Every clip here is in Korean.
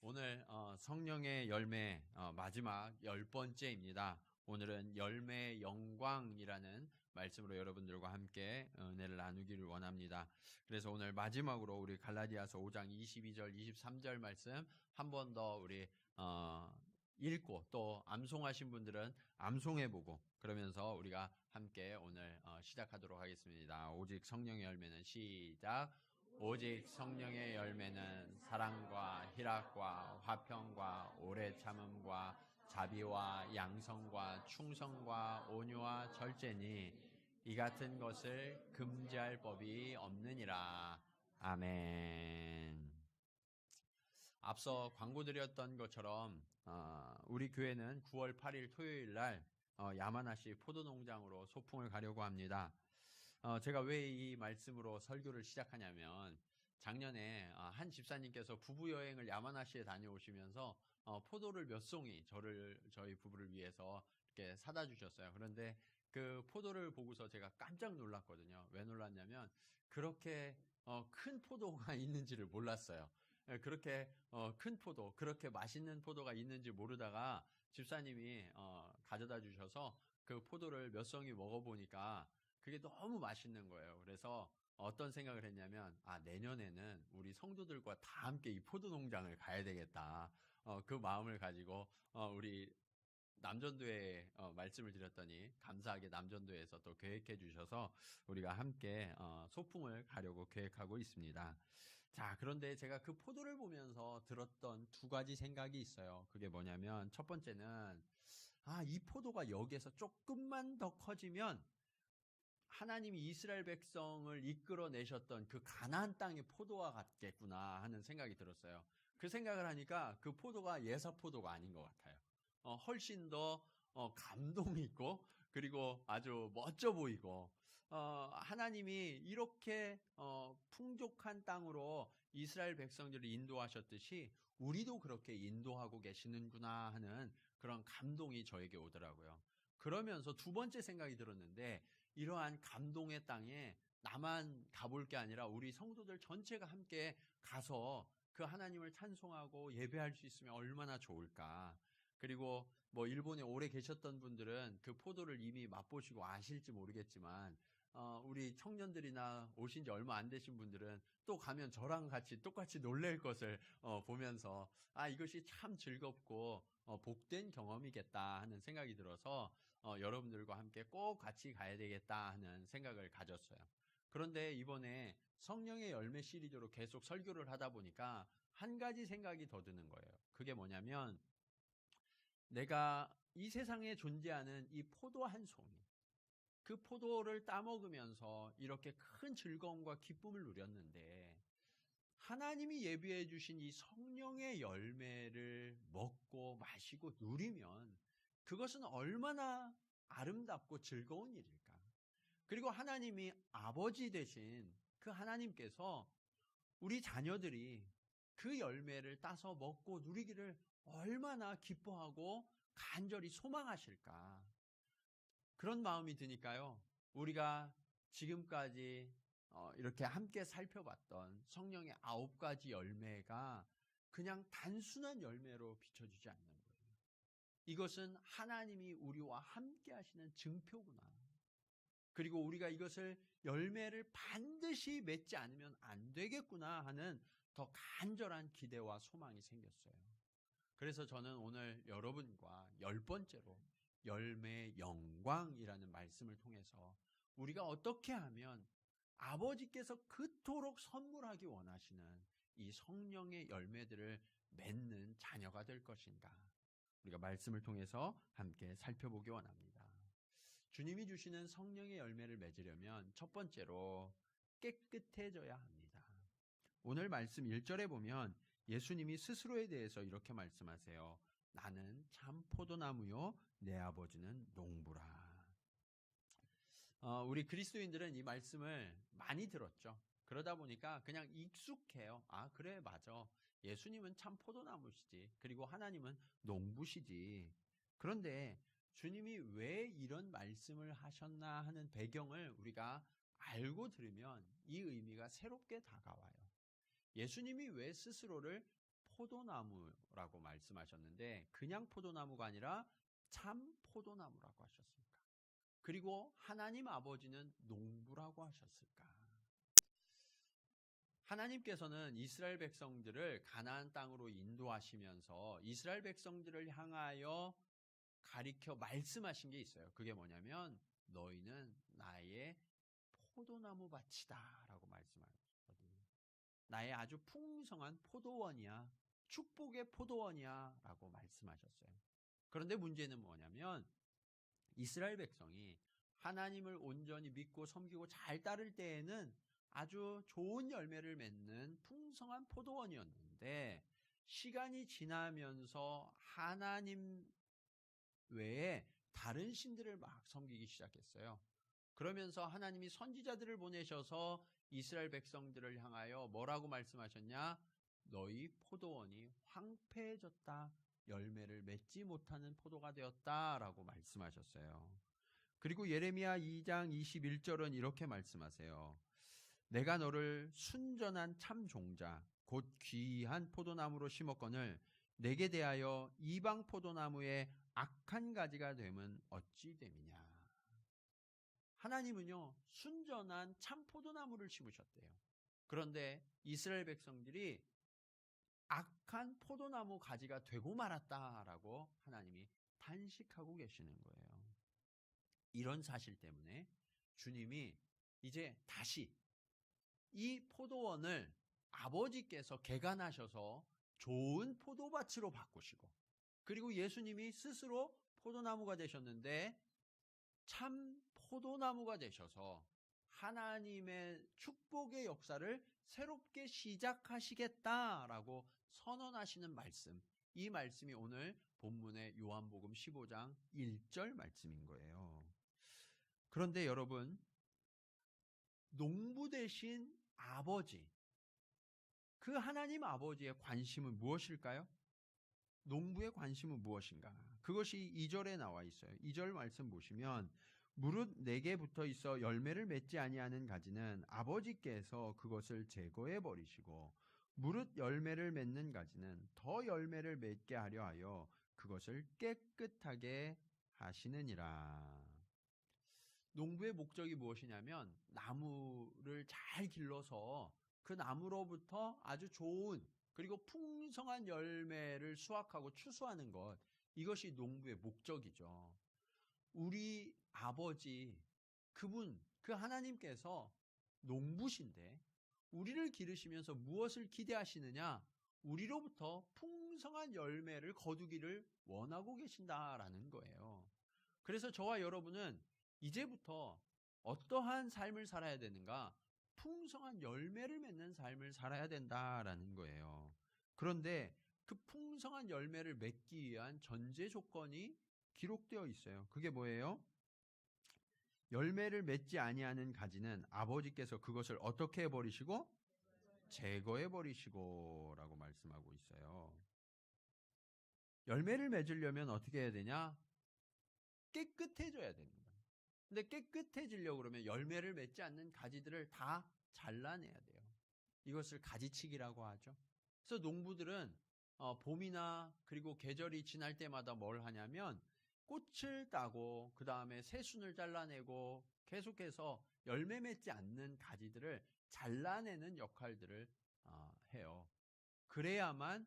오늘 성령의 열매 마지막 10번째입니다. 오늘은 열매의 영광이라는 말씀으로 여러분들과 함께 은혜를 나누기를 원합니다. 그래서 오늘 마지막으로 우리 갈라디아서 5장 22절 23절 말씀 한 번 더 우리 읽고 또 암송하신 분들은 암송해보고 그러면서 우리가 함께 오늘 시작하도록 하겠습니다. 오직 성령의 열매는 시작. 오직 성령의 열매는 사랑과 희락과 화평과 오래 참음과 자비와 양성과 충성과 온유와 절제니 이 같은 것을 금지할 법이 없느니라. 아멘. 앞서 광고드렸던 것처럼 우리 교회는 9월 8일 토요일 날 야마나시 포도농장으로 소풍을 가려고 합니다. 제가 왜 이 말씀으로 설교를 시작하냐면 작년에 한 집사님께서 부부 여행을 야마나시에 다녀오시면서 포도를 몇 송이 저희 부부를 위해서 이렇게 사다 주셨어요. 그런데 그 포도를 보고서 제가 깜짝 놀랐거든요. 왜 놀랐냐면 그렇게 큰 포도가 있는지를 몰랐어요. 그렇게 큰 포도, 그렇게 맛있는 포도가 있는지 모르다가 집사님이 가져다 주셔서 그 포도를 몇 송이 먹어보니까 그게 너무 맛있는 거예요. 그래서 어떤 생각을 했냐면 내년에는 우리 성도들과 다 함께 이 포도 농장을 가야 되겠다. 그 마음을 가지고 우리 남전도에 말씀을 드렸더니 감사하게 남전도에서 또 계획해 주셔서 우리가 함께 소풍을 가려고 계획하고 있습니다. 자, 그런데 제가 그 포도를 보면서 들었던 두 가지 생각이 있어요. 그게 뭐냐면 첫 번째는 이 포도가 여기에서 조금만 더 커지면 하나님이 이스라엘 백성을 이끌어내셨던 그 가나안 땅의 포도와 같겠구나 하는 생각이 들었어요. 그 생각을 하니까 그 포도가 예사 포도가 아닌 것 같아요. 훨씬 더 감동이 있고 그리고 아주 멋져 보이고 하나님이 이렇게 풍족한 땅으로 이스라엘 백성들을 인도하셨듯이 우리도 그렇게 인도하고 계시는구나 하는 그런 감동이 저에게 오더라고요. 그러면서 두 번째 생각이 들었는데 이러한 감동의 땅에 나만 가볼 게 아니라 우리 성도들 전체가 함께 가서 그 하나님을 찬송하고 예배할 수 있으면 얼마나 좋을까. 그리고 일본에 오래 계셨던 분들은 그 포도를 이미 맛보시고 아실지 모르겠지만 우리 청년들이나 오신 지 얼마 안 되신 분들은 또 가면 저랑 같이 똑같이 놀랄 것을 보면서 이것이 참 즐겁고 복된 경험이겠다 하는 생각이 들어서 여러분들과 함께 꼭 같이 가야 되겠다 하는 생각을 가졌어요. 그런데 이번에 성령의 열매 시리즈로 계속 설교를 하다 보니까 한 가지 생각이 더 드는 거예요. 그게 뭐냐면 내가 이 세상에 존재하는 이 포도 한 송이, 그 포도를 따먹으면서 이렇게 큰 즐거움과 기쁨을 누렸는데 하나님이 예비해 주신 이 성령의 열매를 먹고 마시고 누리면 그것은 얼마나 아름답고 즐거운 일일까? 그리고 하나님이 아버지 되신 그 하나님께서 우리 자녀들이 그 열매를 따서 먹고 누리기를 얼마나 기뻐하고 간절히 소망하실까? 그런 마음이 드니까요. 우리가 지금까지 이렇게 함께 살펴봤던 성령의 9가지 열매가 그냥 단순한 열매로 비춰지지 않는 거예요. 이것은 하나님이 우리와 함께 하시는 증표구나. 그리고 우리가 이것을 열매를 반드시 맺지 않으면 안 되겠구나 하는 더 간절한 기대와 소망이 생겼어요. 그래서 저는 오늘 여러분과 10번째로 열매의 영광이라는 말씀을 통해서 우리가 어떻게 하면 아버지께서 그토록 선물하기 원하시는 이 성령의 열매들을 맺는 자녀가 될 것인가? 우리가 말씀을 통해서 함께 살펴보기 원합니다. 주님이 주시는 성령의 열매를 맺으려면 첫 번째로 깨끗해져야 합니다. 오늘 말씀 1절에 보면 예수님이 스스로에 대해서 이렇게 말씀하세요. 나는 참 포도나무요 내 아버지는 농부라. 우리 그리스도인들은 이 말씀을 많이 들었죠. 그러다 보니까 그냥 익숙해요. 그래 맞아. 예수님은 참 포도나무시지. 그리고 하나님은 농부시지. 그런데 주님이 왜 이런 말씀을 하셨나 하는 배경을 우리가 알고 들으면 이 의미가 새롭게 다가와요. 예수님이 왜 스스로를 포도나무라고 말씀하셨는데 그냥 포도나무가 아니라 참 포도나무라고 하셨습니다. 그리고 하나님 아버지는 농부라고 하셨을까? 하나님께서는 이스라엘 백성들을 가나안 땅으로 인도하시면서 이스라엘 백성들을 향하여 가리켜 말씀하신 게 있어요. 그게 뭐냐면 너희는 나의 포도나무 밭이다 라고 말씀하셨거든요. 나의 아주 풍성한 포도원이야. 축복의 포도원이야 라고 말씀하셨어요. 그런데 문제는 뭐냐면 이스라엘 백성이 하나님을 온전히 믿고 섬기고 잘 따를 때에는 아주 좋은 열매를 맺는 풍성한 포도원이었는데 시간이 지나면서 하나님 외에 다른 신들을 막 섬기기 시작했어요. 그러면서 하나님이 선지자들을 보내셔서 이스라엘 백성들을 향하여 뭐라고 말씀하셨냐? 너희 포도원이 황폐해졌다. 열매를 맺지 못하는 포도가 되었다라고 말씀하셨어요. 그리고 예레미야 2장 21절은 이렇게 말씀하세요. 내가 너를 순전한 참 종자 곧 귀한 포도나무로 심었거늘 내게 대하여 이방 포도나무의 악한 가지가 되면 어찌 됨이냐. 하나님은요 순전한 참 포도나무를 심으셨대요. 그런데 이스라엘 백성들이 악한 포도나무 가지가 되고 말았다라고 하나님이 탄식하고 계시는 거예요. 이런 사실 때문에 주님이 이제 다시 이 포도원을 아버지께서 개간하셔서 좋은 포도밭으로 바꾸시고 그리고 예수님이 스스로 포도나무가 되셨는데 참 포도나무가 되셔서 하나님의 축복의 역사를 새롭게 시작하시겠다라고 선언하시는 말씀, 이 말씀이 오늘 본문의 요한복음 15장 1절 말씀인 거예요. 그런데 여러분, 농부 되신 아버지, 그 하나님 아버지의 관심은 무엇일까요? 농부의 관심은 무엇인가? 그것이 2절에 나와 있어요. 2절 말씀 보시면 무릇 내게 붙어 있어 열매를 맺지 아니하는 가지는 아버지께서 그것을 제거해 버리시고 무릇 열매를 맺는 가지는 더 열매를 맺게 하려 하여 그것을 깨끗하게 하시느니라. 농부의 목적이 무엇이냐면 나무를 잘 길러서 그 나무로부터 아주 좋은 그리고 풍성한 열매를 수확하고 추수하는 것, 이것이 농부의 목적이죠. 우리 아버지 그분, 그 하나님께서 농부신데 우리를 기르시면서 무엇을 기대하시느냐? 우리로부터 풍성한 열매를 거두기를 원하고 계신다라는 거예요. 그래서 저와 여러분은 이제부터 어떠한 삶을 살아야 되는가? 풍성한 열매를 맺는 삶을 살아야 된다라는 거예요. 그런데 그 풍성한 열매를 맺기 위한 전제 조건이 기록되어 있어요. 그게 뭐예요? 열매를 맺지 아니하는 가지는 아버지께서 그것을 어떻게 해버리시고? 제거해 버리시고라고 말씀하고 있어요. 열매를 맺으려면 어떻게 해야 되냐? 깨끗해져야 됩니다. 근데 깨끗해지려고 그러면 열매를 맺지 않는 가지들을 다 잘라내야 돼요. 이것을 가지치기라고 하죠. 그래서 농부들은 봄이나 그리고 계절이 지날 때마다 뭘 하냐면 꽃을 따고 그 다음에 새순을 잘라내고 계속해서 열매 맺지 않는 가지들을 잘라내는 역할들을 해요. 그래야만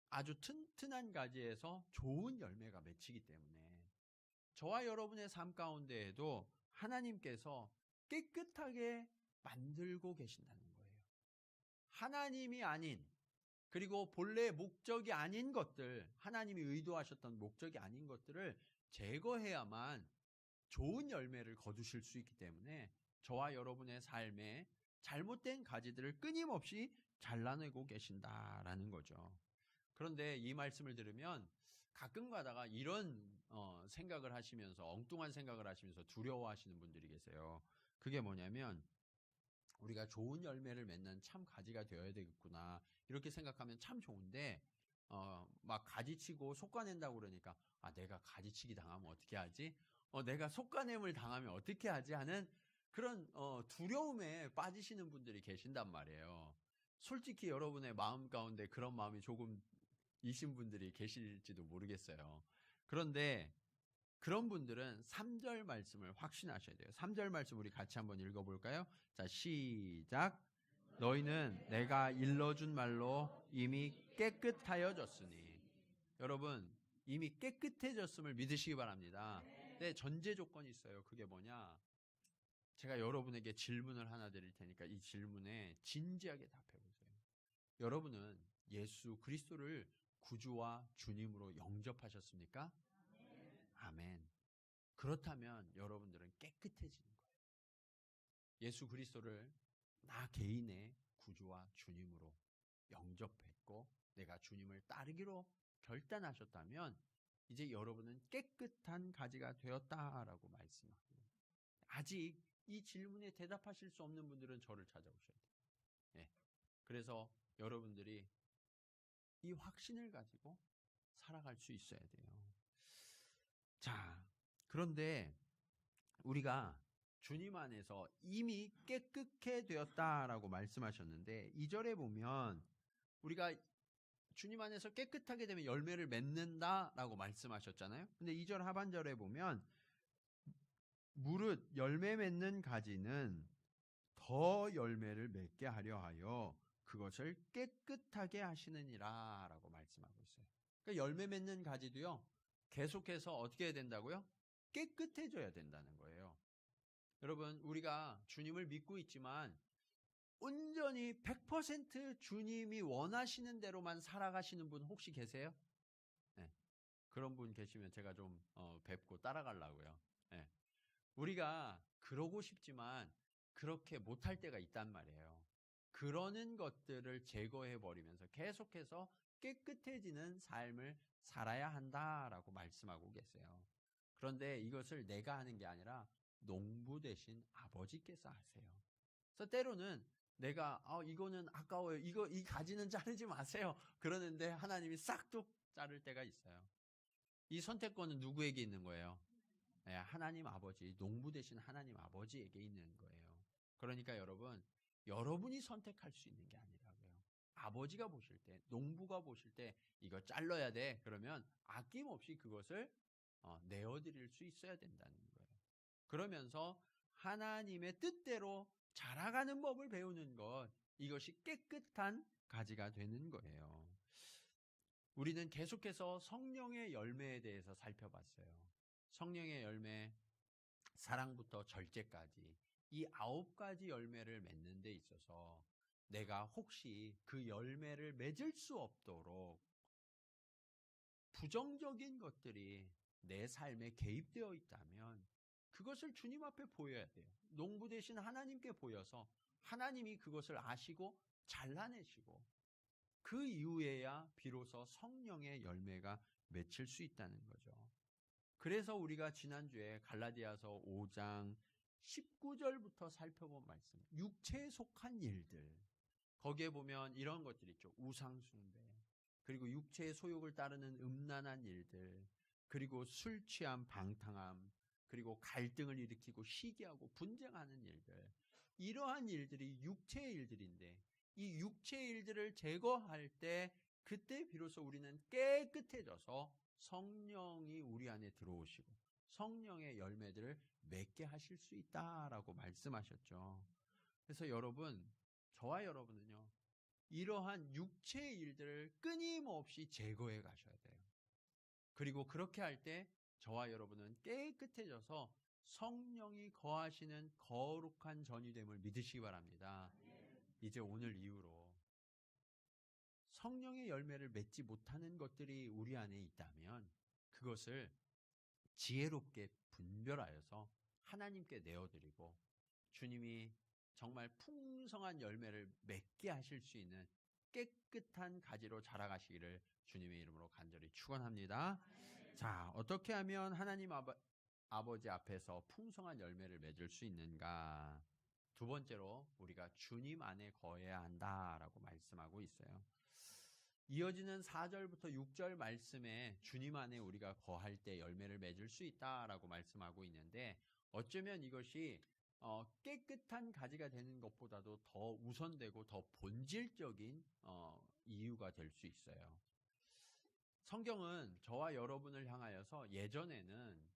아주 튼튼한 가지에서 좋은 열매가 맺히기 때문에 저와 여러분의 삶 가운데에도 하나님께서 깨끗하게 만들고 계신다는 거예요. 하나님이 아닌 그리고 본래 목적이 아닌 것들, 하나님이 의도하셨던 목적이 아닌 것들을 제거해야만 좋은 열매를 거두실 수 있기 때문에 저와 여러분의 삶에 잘못된 가지들을 끊임없이 잘라내고 계신다라는 거죠. 그런데 이 말씀을 들으면 가끔 가다가 이런 생각을 하시면서 엉뚱한 생각을 하시면서 두려워하시는 분들이 계세요. 그게 뭐냐면 우리가 좋은 열매를 맺는 참 가지가 되어야 되겠구나 이렇게 생각하면 참 좋은데 막 가지치고 솎아낸다고 그러니까 내가 가지치기 당하면 어떻게 하지? 내가 솎아냄을 당하면 어떻게 하지? 하는 그런 두려움에 빠지시는 분들이 계신단 말이에요. 솔직히 여러분의 마음 가운데 그런 마음이 조금 이신 분들이 계실지도 모르겠어요. 그런데 그런 분들은 3절 말씀을 확신하셔야 돼요. 3절 말씀 우리 같이 한번 읽어볼까요? 자, 시작. 너희는 내가 일러준 말로 이미 깨끗하여졌으니. 여러분, 이미 깨끗해졌음을 믿으시기 바랍니다. 근데 전제 조건이 있어요. 그게 뭐냐? 제가 여러분에게 질문을 하나 드릴 테니까 이 질문에 진지하게 답해 보세요. 여러분은 예수 그리스도를 구주와 주님으로 영접하셨습니까? 아멘. 그렇다면 여러분들은 깨끗해지는 거예요. 예수 그리스도를 나 개인의 구주와 주님으로 영접했고 내가 주님을 따르기로 결단하셨다면 이제 여러분은 깨끗한 가지가 되었다라고 말씀합니다. 아직 이 질문에 대답하실 수 없는 분들은 저를 찾아오셔야 돼요. 네. 그래서 여러분들이 이 확신을 가지고 살아갈 수 있어야 돼요. 자, 그런데 우리가 주님 안에서 이미 깨끗해 되었다라고 말씀하셨는데 2절에 보면 우리가 주님 안에서 깨끗하게 되면 열매를 맺는다라고 말씀하셨잖아요. 근데 2절 하반절에 보면 무릇 열매 맺는 가지는 더 열매를 맺게 하려 하여 그것을 깨끗하게 하시느니라 라고 말씀하고 있어요. 그러니까 열매 맺는 가지도요 계속해서 어떻게 해야 된다고요? 깨끗해져야 된다는 거예요. 여러분 우리가 주님을 믿고 있지만 온전히 100% 주님이 원하시는 대로만 살아가시는 분 혹시 계세요? 네. 그런 분 계시면 제가 좀 뵙고 따라가려고요. 네. 우리가 그러고 싶지만 그렇게 못할 때가 있단 말이에요. 그러는 것들을 제거해 버리면서 계속해서 깨끗해지는 삶을 살아야 한다라고 말씀하고 계세요. 그런데 이것을 내가 하는 게 아니라 농부 되신 아버지께서 하세요. 그래서 때로는 내가 이거는 아까워요. 이 가지는 자르지 마세요. 그러는데 하나님이 싹둑 자를 때가 있어요. 이 선택권은 누구에게 있는 거예요? 네, 하나님 아버지, 농부 되신 하나님 아버지에게 있는 거예요. 그러니까 여러분, 여러분이 선택할 수 있는 게 아니라고요. 아버지가 보실 때, 농부가 보실 때 이거 잘라야 돼. 그러면 아낌없이 그것을 내어드릴 수 있어야 된다는 거예요. 그러면서 하나님의 뜻대로 자라가는 법을 배우는 것, 이것이 깨끗한 가지가 되는 거예요. 우리는 계속해서 성령의 열매에 대해서 살펴봤어요. 성령의 열매, 사랑부터 절제까지 이 9가지 열매를 맺는 데 있어서 내가 혹시 그 열매를 맺을 수 없도록 부정적인 것들이 내 삶에 개입되어 있다면 그것을 주님 앞에 보여야 돼요. 농부 되신 하나님께 보여서 하나님이 그것을 아시고 잘라내시고 그 이후에야 비로소 성령의 열매가 맺힐 수 있다는 거죠. 그래서 우리가 지난주에 갈라디아서 5장 19절부터 살펴본 말씀, 육체에 속한 일들, 거기에 보면 이런 것들이 있죠. 우상숭배, 그리고 육체의 소욕을 따르는 음란한 일들, 그리고 술 취함, 방탕함, 그리고 갈등을 일으키고 시기하고 분쟁하는 일들, 이러한 일들이 육체의 일들인데 이 육체의 일들을 제거할 때 그때 비로소 우리는 깨끗해져서 성령이 우리 안에 들어오시고 성령의 열매들을 맺게 하실 수 있다라고 말씀하셨죠. 그래서 여러분, 저와 여러분은요, 이러한 육체의 일들을 끊임없이 제거해 가셔야 돼요. 그리고 그렇게 할 때 저와 여러분은 깨끗해져서 성령이 거하시는 거룩한 전이됨을 믿으시기 바랍니다. 이제 오늘 이후로 성령의 열매를 맺지 못하는 것들이 우리 안에 있다면 그것을 지혜롭게 분별하여서 하나님께 내어드리고 주님이 정말 풍성한 열매를 맺게 하실 수 있는 깨끗한 가지로 자라가시기를 주님의 이름으로 간절히 축원합니다. 자, 어떻게 하면 하나님 아버지 앞에서 풍성한 열매를 맺을 수 있는가? 두 번째로 우리가 주님 안에 거해야 한다라고 말씀하고 있어요. 이어지는 4절부터 6절 말씀에 주님 안에 우리가 거할 때 열매를 맺을 수 있다라고 말씀하고 있는데 어쩌면 이것이 깨끗한 가지가 되는 것보다도 더 우선되고 더 본질적인 이유가 될 수 있어요. 성경은 저와 여러분을 향하여서 예전에는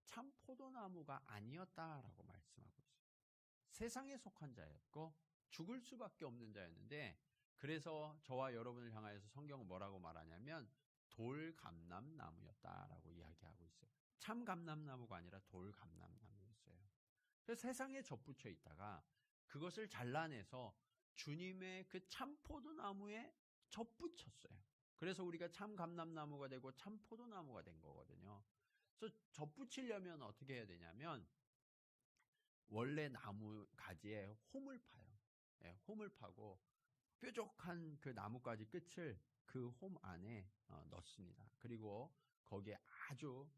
참 포도나무가 아니었다라고 말씀하고 있어요. 세상에 속한 자였고 죽을 수밖에 없는 자였는데, 그래서 저와 여러분을 향하여서 성경은 뭐라고 말하냐면 돌감람나무였다라고 이야기하고 있어요. 참 감람나무가 아니라 돌감람나무였어요. 그래서 세상에 접붙여 있다가 그것을 잘라내서 주님의 그 참 포도나무에 접붙였어요. 그래서 우리가 참 감람나무가 되고 참 포도나무가 된 거거든요. 그래서 접붙이려면 어떻게 해야 되냐면 원래 나무 가지에 홈을 파요. 예, 홈을 파고 뾰족한 그 나뭇가지 끝을 그 홈 안에 넣습니다. 그리고 거기에 아주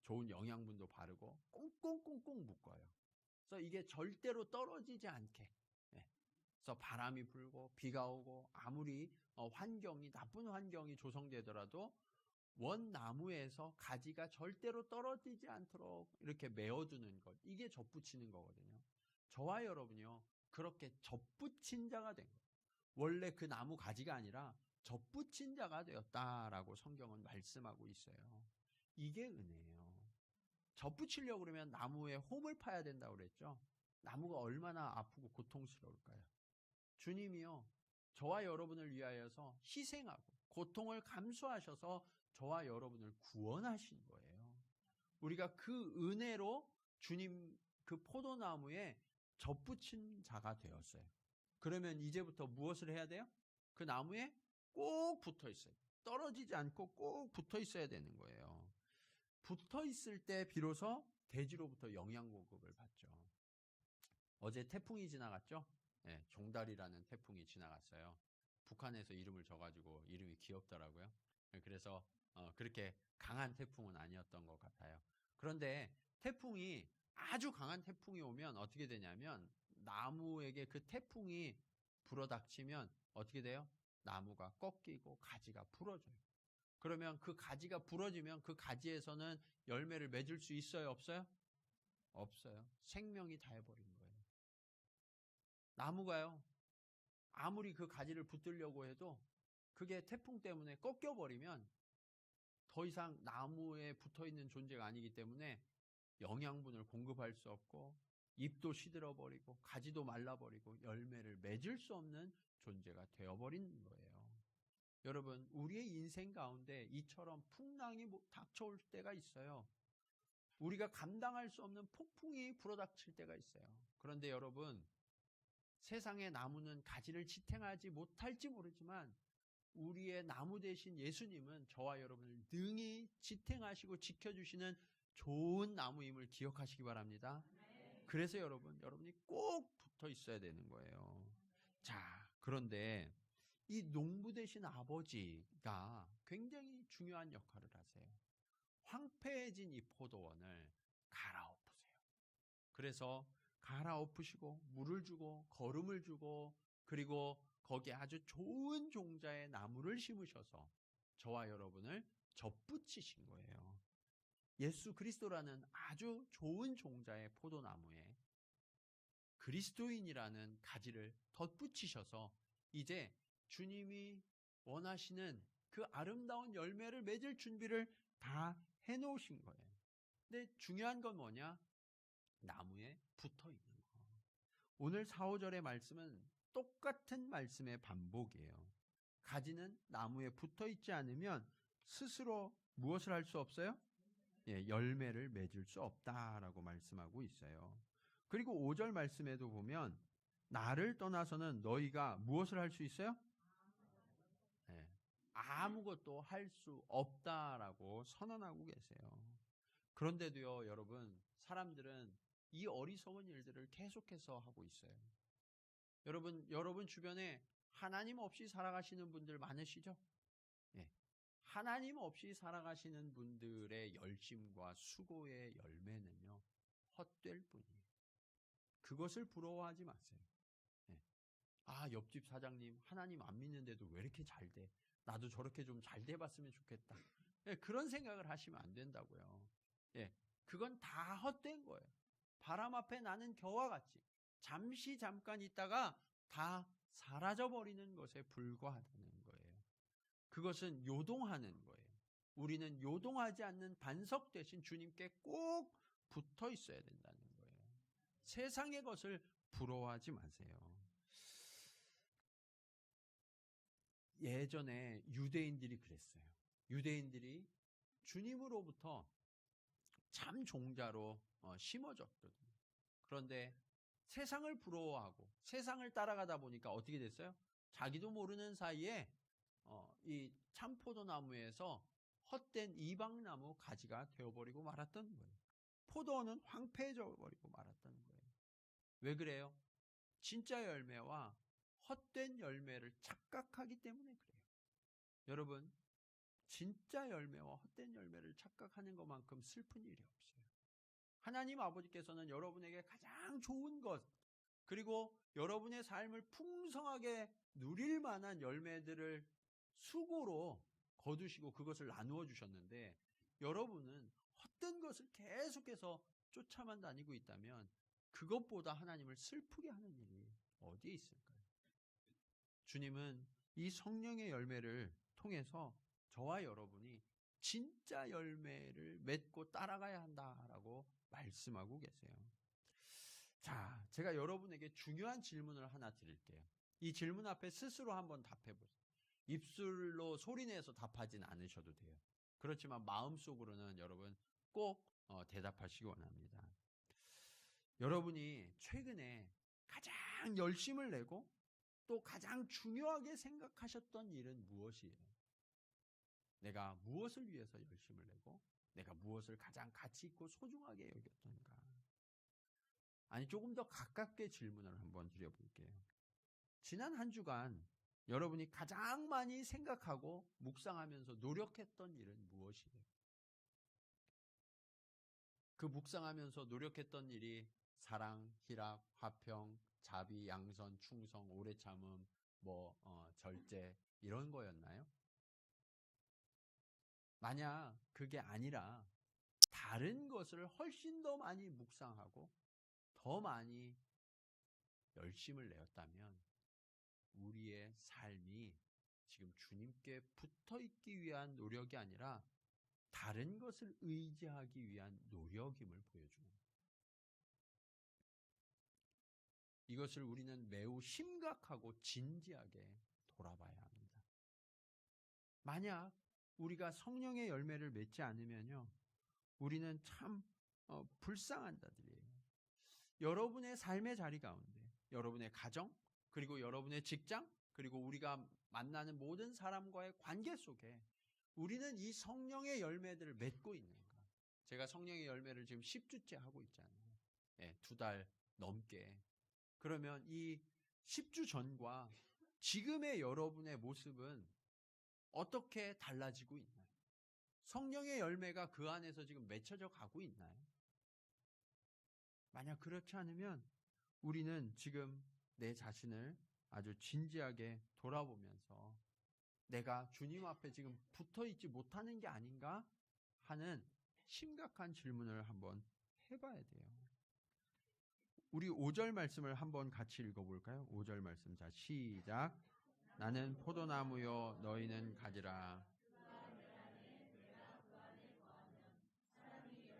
좋은 영양분도 바르고 꽁꽁꽁꽁 묶어요. 그래서 이게 절대로 떨어지지 않게. 예, 그래서 바람이 불고 비가 오고 아무리 환경이 나쁜 환경이 조성되더라도 원나무에서 가지가 절대로 떨어지지 않도록 이렇게 메어두는 것, 이게 접붙이는 거거든요. 저와 여러분이요, 그렇게 접붙인 자가 된 거예요. 원래 그 나무 가지가 아니라 접붙인 자가 되었다라고 성경은 말씀하고 있어요. 이게 은혜예요. 접붙이려고 그러면 나무에 홈을 파야 된다고 그랬죠. 나무가 얼마나 아프고 고통스러울까요? 주님이요, 저와 여러분을 위하여서 희생하고 고통을 감수하셔서 저와 여러분을 구원하신 거예요. 우리가 그 은혜로 주님 그 포도나무에 접붙인 자가 되었어요. 그러면 이제부터 무엇을 해야 돼요? 그 나무에 꼭 붙어 있어요. 떨어지지 않고 꼭 붙어 있어야 되는 거예요. 붙어 있을 때 비로소 대지로부터 영양 공급을 받죠. 어제 태풍이 지나갔죠? 네, 종달이라는 태풍이 지나갔어요. 북한에서 이름을 줘가지고 이름이 귀엽더라고요. 그래서 그렇게 강한 태풍은 아니었던 것 같아요. 그런데 태풍이 아주 강한 태풍이 오면 어떻게 되냐면 나무에게 그 태풍이 불어닥치면 어떻게 돼요? 나무가 꺾이고 가지가 부러져요. 그러면 그 가지가 부러지면 그 가지에서는 열매를 맺을 수 있어요? 없어요? 없어요. 생명이 다 해버린 거예요. 나무가요, 아무리 그 가지를 붙들려고 해도 그게 태풍 때문에 꺾여버리면 더 이상 나무에 붙어있는 존재가 아니기 때문에 영양분을 공급할 수 없고 잎도 시들어버리고 가지도 말라버리고 열매를 맺을 수 없는 존재가 되어버린 거예요. 여러분, 우리의 인생 가운데 이처럼 풍랑이 닥쳐올 때가 있어요. 우리가 감당할 수 없는 폭풍이 불어닥칠 때가 있어요. 그런데 여러분, 세상의 나무는 가지를 지탱하지 못할지 모르지만 우리의 나무 대신 예수님은 저와 여러분을 능히 지탱하시고 지켜주시는 좋은 나무임을 기억하시기 바랍니다. 그래서 여러분이 꼭 붙어 있어야 되는 거예요. 자, 그런데 이 농부 되신 아버지가 굉장히 중요한 역할을 하세요. 황폐해진 이 포도원을 갈아엎으세요. 그래서 갈아엎으시고 물을 주고 거름을 주고 그리고 거기에 아주 좋은 종자의 나무를 심으셔서 저와 여러분을 접붙이신 거예요. 예수 그리스도라는 아주 좋은 종자의 포도나무에 그리스도인이라는 가지를 덧붙이셔서 이제 주님이 원하시는 그 아름다운 열매를 맺을 준비를 다 해놓으신 거예요. 근데 중요한 건 뭐냐? 나무에 붙어 있는 거. 오늘 4, 5절의 말씀은 똑같은 말씀의 반복이에요. 가지는 나무에 붙어 있지 않으면 스스로 무엇을 할 수 없어요? 예, 열매를 맺을 수 없다라고 말씀하고 있어요. 그리고 5절 말씀에도 보면 나를 떠나서는 너희가 무엇을 할 수 있어요? 예, 아무것도 할 수 없다라고 선언하고 계세요. 그런데도요, 여러분, 사람들은 이 어리석은 일들을 계속해서 하고 있어요. 여러분 주변에 하나님 없이 살아가시는 분들 많으시죠? 예. 하나님 없이 살아가시는 분들의 열심과 수고의 열매는요, 헛될 뿐이에요. 그것을 부러워하지 마세요. 예. 아, 옆집 사장님 하나님 안 믿는데도 왜 이렇게 잘 돼? 나도 저렇게 좀 잘 돼봤으면 좋겠다. 예, 그런 생각을 하시면 안 된다고요. 예, 그건 다 헛된 거예요. 바람 앞에 나는 겨와 같이 잠시 잠깐 있다가 다 사라져버리는 것에 불과하다는 거예요. 그것은 요동하는 거예요. 우리는 요동하지 않는 반석 대신 주님께 꼭 붙어 있어야 된다는 거예요. 세상의 것을 부러워하지 마세요. 예전에 유대인들이 그랬어요. 유대인들이 주님으로부터 참 종자로 심어졌거든요. 그런데 세상을 부러워하고 세상을 따라가다 보니까 어떻게 됐어요? 자기도 모르는 사이에 이 참포도나무에서 헛된 이방나무 가지가 되어버리고 말았던 거예요. 포도원은 황폐해져 버리고 말았던 거예요. 왜 그래요? 진짜 열매와 헛된 열매를 착각하기 때문에 그래요. 여러분, 진짜 열매와 헛된 열매를 착각하는 것만큼 슬픈 일이 없어요. 하나님 아버지께서는 여러분에게 가장 좋은 것, 그리고 여러분의 삶을 풍성하게 누릴 만한 열매들을 수고로 거두시고 그것을 나누어 주셨는데, 여러분은 헛된 것을 계속해서 쫓아만 다니고 있다면 그것보다 하나님을 슬프게 하는 일이 어디에 있을까요? 주님은 이 성령의 열매를 통해서 저와 여러분이 진짜 열매를 맺고 따라가야 한다라고 말씀하고 계세요. 자, 제가 여러분에게 중요한 질문을 하나 드릴게요. 이 질문 앞에 스스로 한번 답해보세요. 입술로 소리내서 답하진 않으셔도 돼요. 그렇지만 마음속으로는 여러분 꼭 대답하시기 원합니다. 여러분이 최근에 가장 열심을 내고 또 가장 중요하게 생각하셨던 일은 무엇이에요? 내가 무엇을 위해서 열심을 내고 내가 무엇을 가장 가치 있고 소중하게 여겼던가? 아니, 조금 더 가깝게 질문을 한번 드려볼게요. 지난 한 주간 여러분이 가장 많이 생각하고 묵상하면서 노력했던 일은 무엇이에요? 그 묵상하면서 노력했던 일이 사랑, 희락, 화평, 자비, 양선, 충성, 오래 참음, 절제 이런 거였나요? 만약 그게 아니라 다른 것을 훨씬 더 많이 묵상하고 더 많이 열심을 내었다면 우리의 삶이 지금 주님께 붙어 있기 위한 노력이 아니라 다른 것을 의지하기 위한 노력임을 보여줍니다. 이것을 우리는 매우 심각하고 진지하게 돌아봐야 합니다. 만약 우리가 성령의 열매를 맺지 않으면요, 우리는 참 불쌍한 자들이에요. 여러분의 삶의 자리 가운데, 여러분의 가정, 그리고 여러분의 직장, 그리고 우리가 만나는 모든 사람과의 관계 속에 우리는 이 성령의 열매들을 맺고 있는가? 제가 성령의 열매를 지금 10주째 하고 있잖아요. 2달 넘게. 그러면 이 10주 전과 지금의 여러분의 모습은 어떻게 달라지고 있나요? 성령의 열매가 그 안에서 지금 맺혀져 가고 있나요? 만약 그렇지 않으면 우리는 지금 내 자신을 아주 진지하게 돌아보면서 내가 주님 앞에 지금 붙어 있지 못하는 게 아닌가 하는 심각한 질문을 한번 해봐야 돼요. 우리 5절 말씀을 한번 같이 읽어볼까요? 5절 말씀. 자, 시작. 나는 포도나무요 너희는 가지라.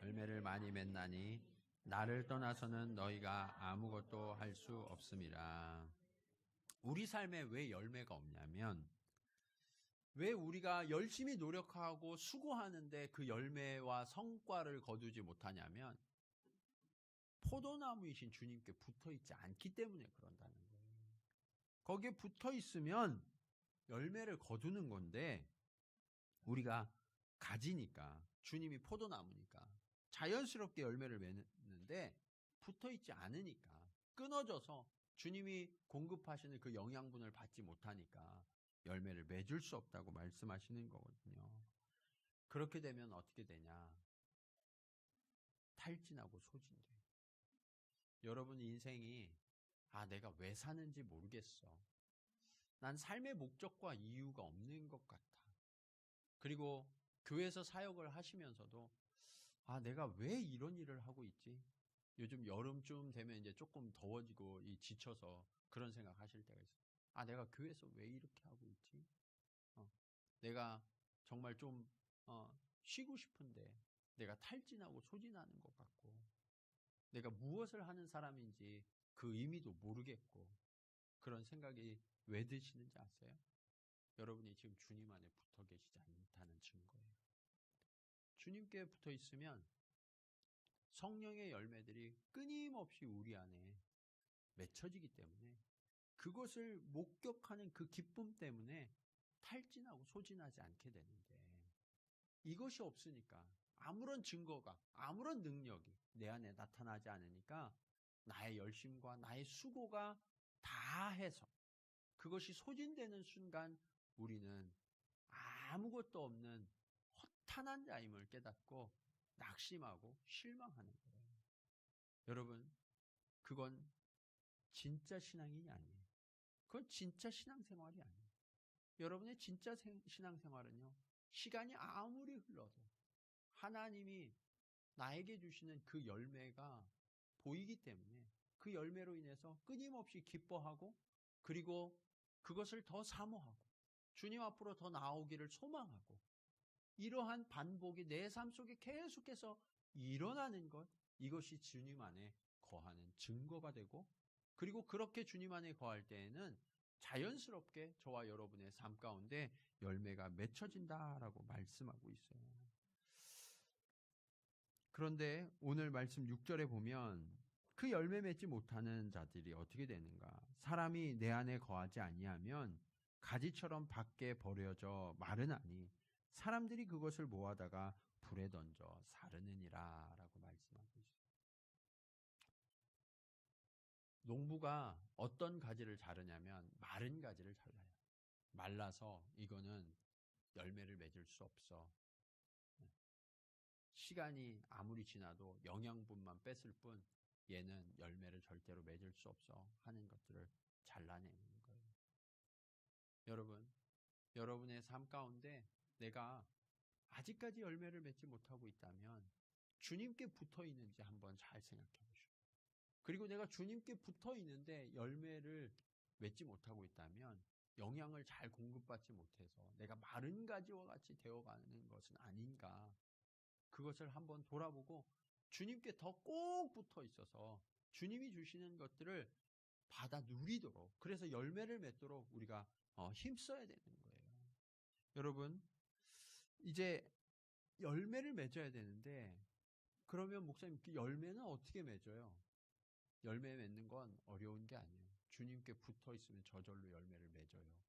열매를 많이 맺나니 나를 떠나서는 너희가 아무것도 할 수 없음이라. 우리 삶에 왜 열매가 없냐면, 왜 우리가 열심히 노력하고 수고하는데 그 열매와 성과를 거두지 못하냐면 포도나무이신 주님께 붙어있지 않기 때문에 그런다는 거예요. 거기에 붙어있으면 열매를 거두는 건데 우리가 가지니까, 주님이 포도나무니까 자연스럽게 열매를 맺는데 붙어있지 않으니까, 끊어져서 주님이 공급하시는 그 영양분을 받지 못하니까 열매를 맺을 수 없다고 말씀하시는 거거든요. 그렇게 되면 어떻게 되냐? 탈진하고 소진돼요. 여러분 인생이 내가 왜 사는지 모르겠어. 난 삶의 목적과 이유가 없는 것 같아. 그리고 교회에서 사역을 하시면서도 내가 왜 이런 일을 하고 있지? 요즘 여름쯤 되면 이제 조금 더워지고 지쳐서 그런 생각 하실 때가 있어요. 아, 내가 교회에서 왜 이렇게 하고 있지? 내가 정말 좀 쉬고 싶은데 내가 탈진하고 소진하는 것 같고, 내가 무엇을 하는 사람인지 그 의미도 모르겠고, 그런 생각이 왜 드시는지 아세요? 여러분이 지금 주님 안에 붙어 계시지 않다는 증거예요. 주님께 붙어 있으면 성령의 열매들이 끊임없이 우리 안에 맺혀지기 때문에, 그것을 목격하는 그 기쁨 때문에 탈진하고 소진하지 않게 되는데, 이것이 없으니까 아무런 증거가, 아무런 능력이 내 안에 나타나지 않으니까 나의 열심과 나의 수고가 다 해서 그것이 소진되는 순간 우리는 아무것도 없는 허탄한 자임을 깨닫고 낙심하고 실망하는 거예요. 여러분, 그건 진짜 신앙이 아니에요. 그건 진짜 신앙생활이 아니에요. 여러분의 진짜 신앙생활은요, 시간이 아무리 흘러도 하나님이 나에게 주시는 그 열매가 보이기 때문에 그 열매로 인해서 끊임없이 기뻐하고, 그리고 그것을 더 사모하고 주님 앞으로 더 나아오기를 소망하고, 이러한 반복이 내 삶 속에 계속해서 일어나는 것, 이것이 주님 안에 거하는 증거가 되고, 그리고 그렇게 주님 안에 거할 때에는 자연스럽게 저와 여러분의 삶 가운데 열매가 맺혀진다라고 말씀하고 있어요. 그런데 오늘 말씀 6절에 보면 그 열매 맺지 못하는 자들이 어떻게 되는가? 사람이 내 안에 거하지 아니하면 가지처럼 밖에 버려져 마르나니 사람들이 그것을 모아다가 불에 던져 사르느니라 라고 말씀하고 있어요. 농부가 어떤 가지를 자르냐면 마른 가지를 잘라요. 말라서 이거는 열매를 맺을 수 없어. 시간이 아무리 지나도 영양분만 뺐을 뿐 얘는 열매를 절대로 맺을 수 없어 하는 것들을 잘라내는 거예요. 여러분, 여러분의 삶 가운데 내가 아직까지 열매를 맺지 못하고 있다면 주님께 붙어 있는지 한번 잘 생각해 보시고, 그리고 내가 주님께 붙어 있는데 열매를 맺지 못하고 있다면 영양을 잘 공급받지 못해서 내가 마른 가지와 같이 되어가는 것은 아닌가, 그것을 한번 돌아보고 주님께 더 꼭 붙어 있어서 주님이 주시는 것들을 받아 누리도록, 그래서 열매를 맺도록 우리가 힘써야 되는 거예요. 여러분, 이제 열매를 맺어야 되는데, 그러면 목사님 그 열매는 어떻게 맺어요? 열매 맺는 건 어려운 게 아니에요. 주님께 붙어 있으면 저절로 열매를 맺어요.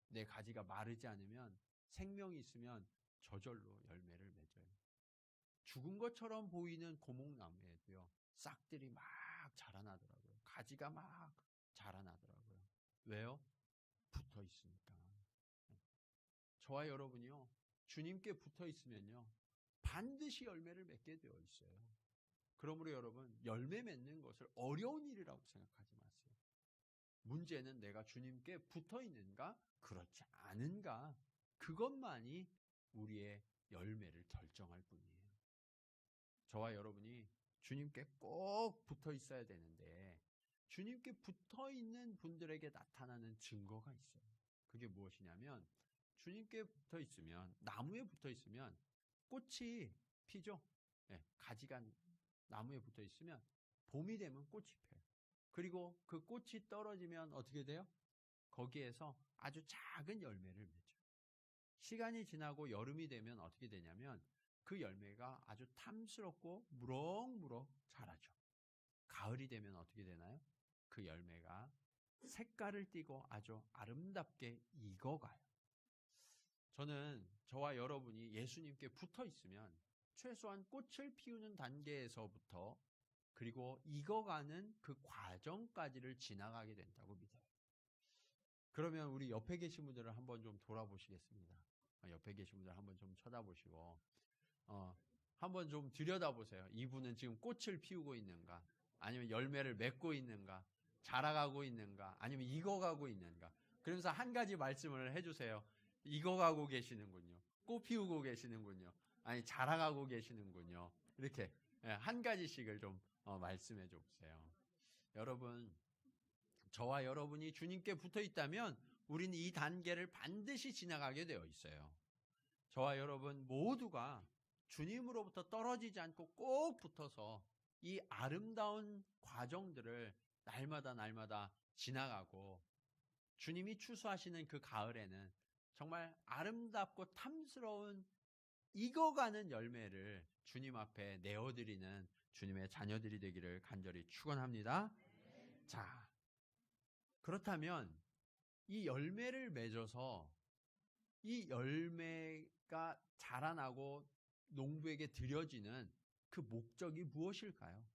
내 가지가 마르지 않으면, 생명이 있으면 저절로 열매를 맺어요. 죽은 것처럼 보이는 고목나무에도요, 싹들이 막 자라나더라고요. 가지가 막 자라나더라고요. 왜요? 붙어 있으니까. 저와 여러분이요, 주님께 붙어 있으면요, 반드시 열매를 맺게 되어 있어요. 그러므로 여러분, 열매 맺는 것을 어려운 일이라고 생각하지 마세요. 문제는 내가 주님께 붙어 있는가, 그렇지 않은가, 그것만이 우리의 열매를 결정할 뿐이에요. 저와 여러분이 주님께 꼭 붙어 있어야 되는데, 주님께 붙어 있는 분들에게 나타나는 증거가 있어요. 그게 무엇이냐면, 주님께 붙어 있으면, 나무에 붙어 있으면 꽃이 피죠. 네, 가지가 나무에 붙어 있으면 봄이 되면 꽃이 펴요. 그리고 그 꽃이 떨어지면 어떻게 돼요? 거기에서 아주 작은 열매를 맺어요. 시간이 지나고 여름이 되면 어떻게 되냐면 그 열매가 아주 탐스럽고 무럭무럭 자라죠. 가을이 되면 어떻게 되나요? 그 열매가 색깔을 띠고 아주 아름답게 익어가요. 저는 저와 여러분이 예수님께 붙어 있으면 최소한 꽃을 피우는 단계에서부터 그리고 익어가는 그 과정까지를 지나가게 된다고 믿어요. 그러면 우리 옆에 계신 분들을 한번 좀 돌아보시겠습니다. 옆에 계신 분들 한번 좀 쳐다보시고 한번 좀 들여다보세요. 이분은 지금 꽃을 피우고 있는가, 아니면 열매를 맺고 있는가, 자라가고 있는가, 아니면 익어가고 있는가. 그러면서 한 가지 말씀을 해주세요. 익어가고 계시는군요. 꽃 피우고 계시는군요. 아니, 자라가고 계시는군요. 이렇게 한 가지씩을 좀 말씀해 줘 보세요. 여러분, 저와 여러분이 주님께 붙어 있다면 우리는 이 단계를 반드시 지나가게 되어 있어요. 저와 여러분 모두가 주님으로부터 떨어지지 않고 꼭 붙어서 이 아름다운 과정들을 날마다 지나가고 주님이 추수하시는 그 가을에는 정말 아름답고 탐스러운 익어가는 열매를 주님 앞에 내어드리는 주님의 자녀들이 되기를 간절히 축원합니다. 자, 그렇다면 이 열매를 맺어서 이 열매가 자라나고 농부에게 드려지는 그 목적이 무엇일까요?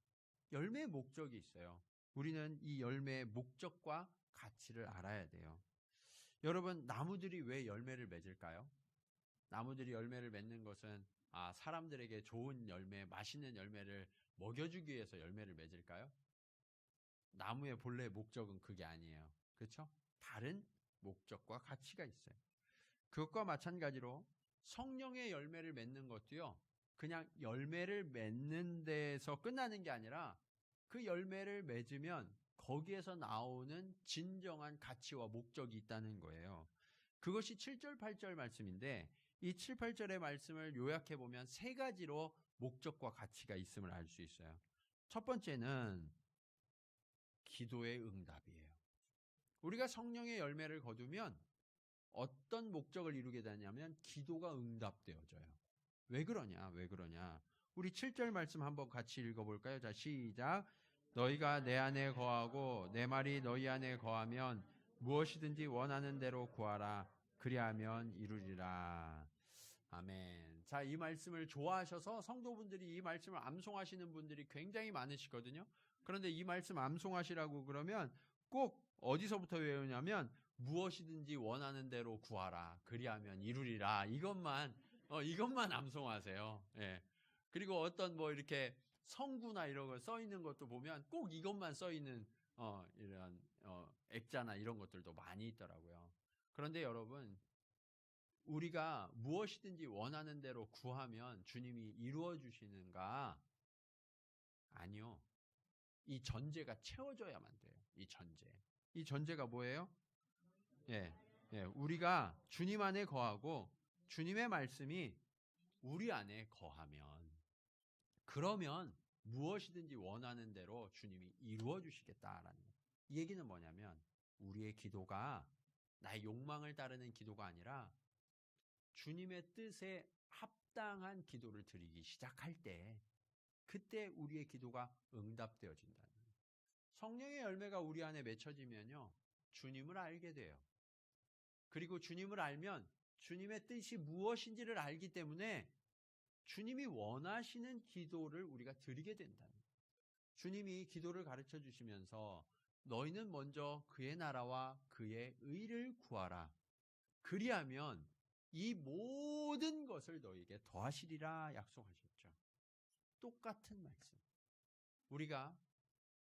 열매의 목적이 있어요. 우리는 이 열매의 목적과 가치를 알아야 돼요. 여러분, 나무들이 왜 열매를 맺을까요? 나무들이 열매를 맺는 것은 사람들에게 좋은 열매, 맛있는 열매를 먹여주기 위해서 열매를 맺을까요? 나무의 본래의 목적은 그게 아니에요. 그렇죠? 다른 목적과 가치가 있어요. 그것과 마찬가지로 성령의 열매를 맺는 것도요, 그냥 열매를 맺는 데서 끝나는 게 아니라 그 열매를 맺으면 거기에서 나오는 진정한 가치와 목적이 있다는 거예요. 그것이 7절, 8절 말씀인데 이 7, 8절의 말씀을 요약해 보면 세 가지로 목적과 가치가 있음을 알 수 있어요. 첫 번째는 기도의 응답이에요. 우리가 성령의 열매를 거두면 어떤 목적을 이루게 되냐면 기도가 응답되어져요. 왜 그러냐? 우리 7절 말씀 한번 같이 읽어볼까요? 자, 시작. 너희가 내 안에 거하고 내 말이 너희 안에 거하면 무엇이든지 원하는 대로 구하라. 그리하면 이루리라. 아멘. 자, 이 말씀을 좋아하셔서 성도분들이 이 말씀을 암송하시는 분들이 굉장히 많으시거든요. 그런데 이 말씀 암송하시라고 그러면 꼭 어디서부터 외우냐면 무엇이든지 원하는 대로 구하라. 그리하면 이루리라. 이것만 암송하세요. 예. 그리고 어떤 이렇게 성구나 이런 거 써 있는 것도 보면 꼭 이것만 써 있는 이런 액자나 이런 것들도 많이 있더라고요. 그런데 여러분, 우리가 무엇이든지 원하는 대로 구하면 주님이 이루어 주시는가? 아니요. 이 전제가 채워져야만 돼요. 이 전제가 뭐예요? 예. 우리가 주님 안에 거하고 주님의 말씀이 우리 안에 거하면, 그러면 무엇이든지 원하는 대로 주님이 이루어 주시겠다라는 거예요. 이 얘기는 뭐냐면 우리의 기도가 나의 욕망을 따르는 기도가 아니라 주님의 뜻에 합당한 기도를 드리기 시작할 때, 그때 우리의 기도가 응답되어진다는 거예요. 성령의 열매가 우리 안에 맺혀지면요, 주님을 알게 돼요. 그리고 주님을 알면 주님의 뜻이 무엇인지를 알기 때문에 주님이 원하시는 기도를 우리가 드리게 된다는 거예요. 주님이 기도를 가르쳐 주시면서 너희는 먼저 그의 나라와 그의 의를 구하라. 그리하면 이 모든 것을 너희에게 더하시리라 약속하셨죠. 똑같은 말씀. 우리가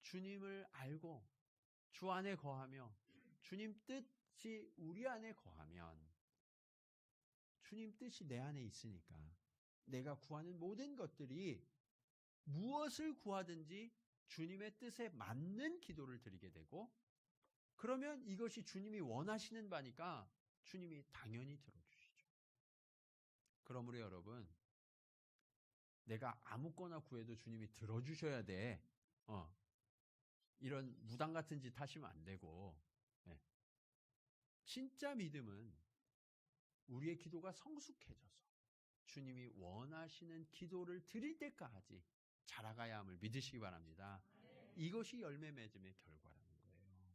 주님을 알고 주 안에 거하며 주님 뜻이 우리 안에 거하면, 주님 뜻이 내 안에 있으니까 내가 구하는 모든 것들이 무엇을 구하든지 주님의 뜻에 맞는 기도를 드리게 되고, 그러면 이것이 주님이 원하시는 바니까 주님이 당연히 들어주시죠. 그러므로 여러분, 내가 아무거나 구해도 주님이 들어주셔야 돼. 이런 무당 같은 짓 하시면 안 되고, 진짜 믿음은 우리의 기도가 성숙해져서 주님이 원하시는 기도를 드릴 때까지 자라가야 함을 믿으시기 바랍니다. 이것이 열매 맺음의 결과라는 거예요.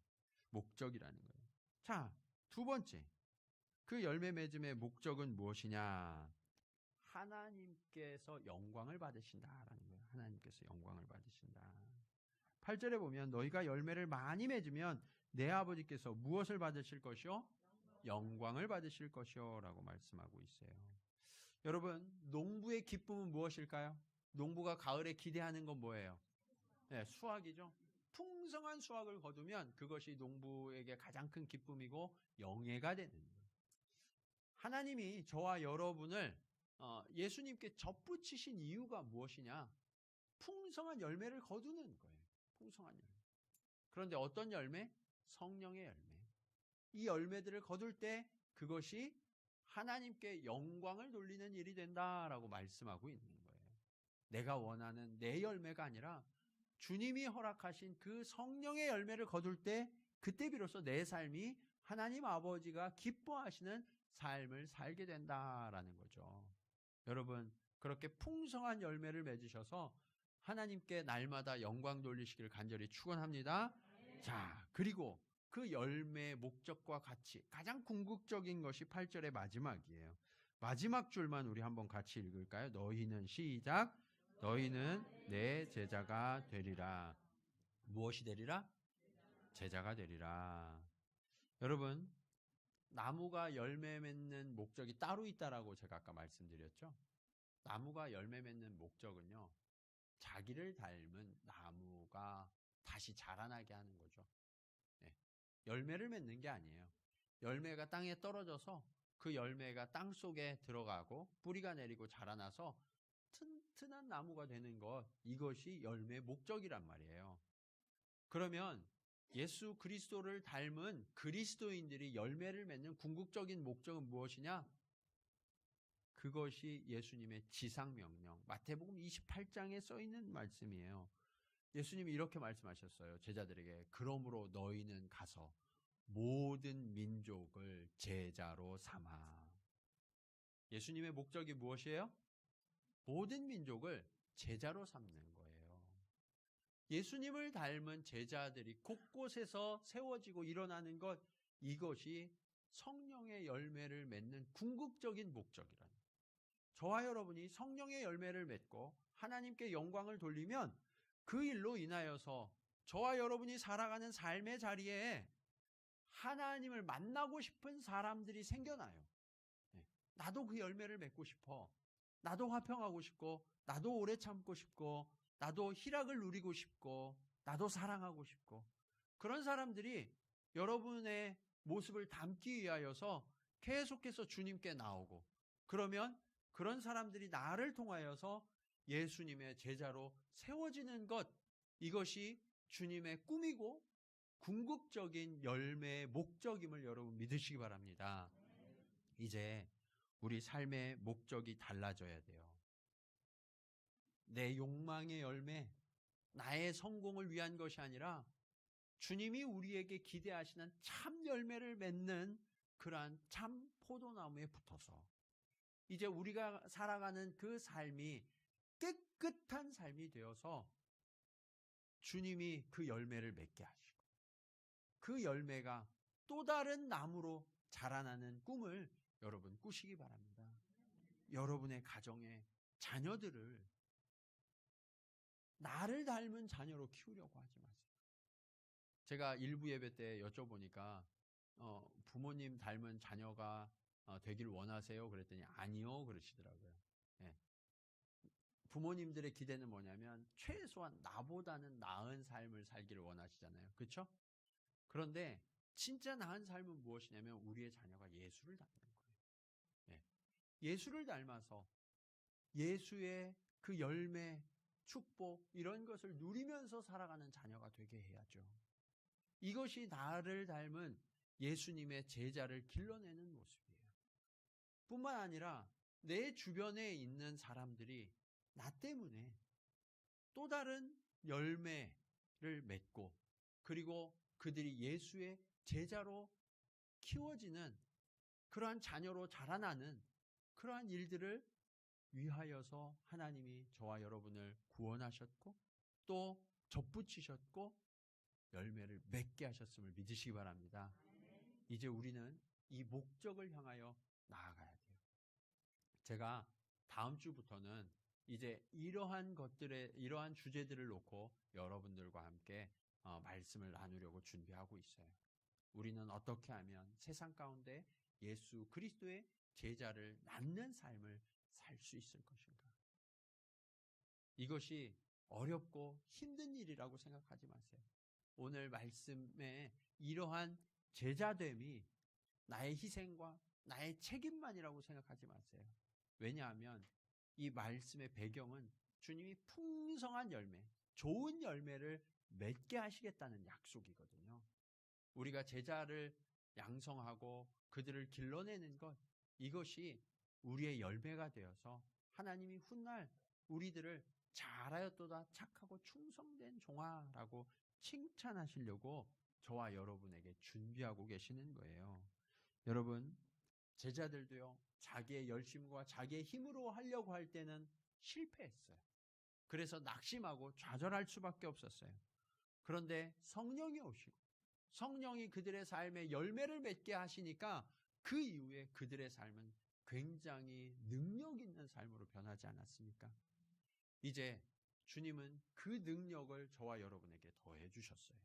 목적이라는 거예요. 자, 두 번째. 그 열매 맺음의 목적은 무엇이냐? 하나님께서 영광을 받으신다라는 거예요. 하나님께서 영광을 받으신다. 8절에 보면 너희가 열매를 많이 맺으면 내 아버지께서 무엇을 받으실 것이요? 영광을 받으실 것이요 라고 말씀하고 있어요. 여러분, 농부의 기쁨은 무엇일까요? 농부가 가을에 기대하는 건 뭐예요? 수확이죠. 풍성한 수확을 거두면 그것이 농부에게 가장 큰 기쁨이고 영예가 되는 거예요. 하나님이 저와 여러분을 예수님께 접붙이신 이유가 무엇이냐? 풍성한 열매를 거두는 거예요. 풍성한 열매. 그런데 어떤 열매? 성령의 열매. 이 열매들을 거둘 때 그것이 하나님께 영광을 돌리는 일이 된다라고 말씀하고 있는 거예요. 내가 원하는 내 열매가 아니라 주님이 허락하신 그 성령의 열매를 거둘 때 그때 비로소 내 삶이 하나님 아버지가 기뻐하시는 삶을 살게 된다라는 거죠. 여러분, 그렇게 풍성한 열매를 맺으셔서 하나님께 날마다 영광 돌리시기를 간절히 축원합니다. 자, 그리고 그 열매의 목적과 같이 가장 궁극적인 것이 8절의 마지막이에요. 마지막 줄만 우리 한번 같이 읽을까요? 너희는 시작. 너희는 내 제자가 되리라. 무엇이 되리라? 제자가 되리라. 여러분, 나무가 열매 맺는 목적이 따로 있다라고 제가 아까 말씀드렸죠. 나무가 열매 맺는 목적은요, 자기를 닮은 나무가 다시 자라나게 하는 거죠. 네. 열매를 맺는 게 아니에요. 열매가 땅에 떨어져서 그 열매가 땅 속에 들어가고 뿌리가 내리고 자라나서 튼튼한 나무가 되는 것, 이것이 열매의 목적이란 말이에요. 그러면 예수 그리스도를 닮은 그리스도인들이 열매를 맺는 궁극적인 목적은 무엇이냐? 그것이 예수님의 지상명령, 마태복음 28장에 써있는 말씀이에요. 예수님이 이렇게 말씀하셨어요. 제자들에게 그러므로 너희는 가서 모든 민족을 제자로 삼아. 예수님의 목적이 무엇이에요? 모든 민족을 제자로 삼는 거예요. 예수님을 닮은 제자들이 곳곳에서 세워지고 일어나는 것, 이것이 성령의 열매를 맺는 궁극적인 목적이라는 거예요. 저와 여러분이 성령의 열매를 맺고 하나님께 영광을 돌리면 그 일로 인하여서 저와 여러분이 살아가는 삶의 자리에 하나님을 만나고 싶은 사람들이 생겨나요. 나도 그 열매를 맺고 싶어. 나도 화평하고 싶고, 나도 오래 참고 싶고, 나도 희락을 누리고 싶고, 나도 사랑하고 싶고, 그런 사람들이 여러분의 모습을 담기 위하여서 계속해서 주님께 나오고, 그러면 그런 사람들이 나를 통하여서 예수님의 제자로 세워지는 것, 이것이 주님의 꿈이고 궁극적인 열매의 목적임을 여러분 믿으시기 바랍니다. 이제 우리 삶의 목적이 달라져야 돼요. 내 욕망의 열매, 나의 성공을 위한 것이 아니라 주님이 우리에게 기대하시는 참 열매를 맺는 그러한 참 포도나무에 붙어서 이제 우리가 살아가는 그 삶이 깨끗한 삶이 되어서 주님이 그 열매를 맺게 하시고 그 열매가 또 다른 나무로 자라나는 꿈을 여러분 꾸시기 바랍니다. 여러분의 가정에 자녀들을 나를 닮은 자녀로 키우려고 하지 마세요. 제가 일부 예배 때 여쭤보니까 부모님 닮은 자녀가 되길 원하세요? 그랬더니 아니요 그러시더라고요. 네. 부모님들의 기대는 뭐냐면 최소한 나보다는 나은 삶을 살기를 원하시잖아요. 그렇죠? 그런데 진짜 나은 삶은 무엇이냐면 우리의 자녀가 예수를 닮는 거예요. 네. 예수를 닮아서 예수의 그 열매, 축복 이런 것을 누리면서 살아가는 자녀가 되게 해야죠. 이것이 나를 닮은 예수님의 제자를 길러내는 모습이에요. 뿐만 아니라 내 주변에 있는 사람들이 나 때문에 또 다른 열매를 맺고 그리고 그들이 예수의 제자로 키워지는 그러한 자녀로 자라나는 그러한 일들을 위하여서 하나님이 저와 여러분을 구원하셨고 또 접붙이셨고 열매를 맺게 하셨음을 믿으시기 바랍니다. 이제 우리는 이 목적을 향하여 나아가야 돼요. 제가 다음 주부터는 이제 이러한 주제들을 놓고 여러분들과 함께 말씀을 나누려고 준비하고 있어요. 우리는 어떻게 하면 세상 가운데 예수 그리스도의 제자를 낳는 삶을 살 수 있을 것인가? 이것이 어렵고 힘든 일이라고 생각하지 마세요. 오늘 말씀에 이러한 제자됨이 나의 희생과 나의 책임만이라고 생각하지 마세요. 왜냐하면 이 말씀의 배경은 주님이 풍성한 열매, 좋은 열매를 맺게 하시겠다는 약속이거든요. 우리가 제자를 양성하고 그들을 길러내는 것, 이것이 우리의 열매가 되어서 하나님이 훗날 우리들을 잘하였도다 착하고 충성된 종아라고 칭찬하시려고 저와 여러분에게 준비하고 계시는 거예요. 여러분, 제자들도요, 자기의 열심과 자기의 힘으로 하려고 할 때는 실패했어요. 그래서 낙심하고 좌절할 수밖에 없었어요. 그런데 성령이 오시고 성령이 그들의 삶에 열매를 맺게 하시니까 그 이후에 그들의 삶은 굉장히 능력 있는 삶으로 변하지 않았습니까? 이제 주님은 그 능력을 저와 여러분에게 더해 주셨어요.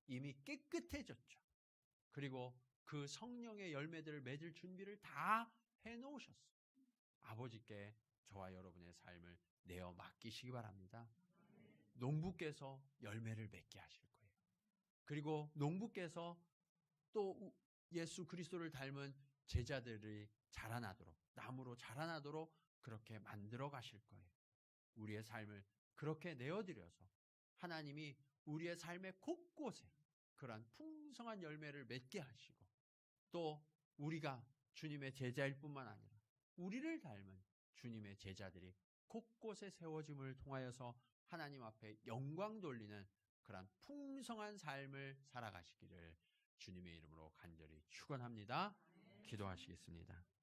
이미 깨끗해졌죠. 그리고 그 성령의 열매들을 맺을 준비를 다 해놓으셨어요. 아버지께 저와 여러분의 삶을 내어 맡기시기 바랍니다. 농부께서 열매를 맺게 하실 거예요. 그리고 농부께서 또 예수 그리스도를 닮은 제자들이 자라나도록, 나무로 자라나도록 그렇게 만들어 가실 거예요. 우리의 삶을 그렇게 내어드려서 하나님이 우리의 삶의 곳곳에 그러한 풍성한 열매를 맺게 하시고, 또 우리가 주님의 제자일 뿐만 아니라 우리를 닮은 주님의 제자들이 곳곳에 세워짐을 통하여서 하나님 앞에 영광 돌리는 그러한 풍성한 삶을 살아가시기를 주님의 이름으로 간절히 축원합니다. 기도하시겠습니다.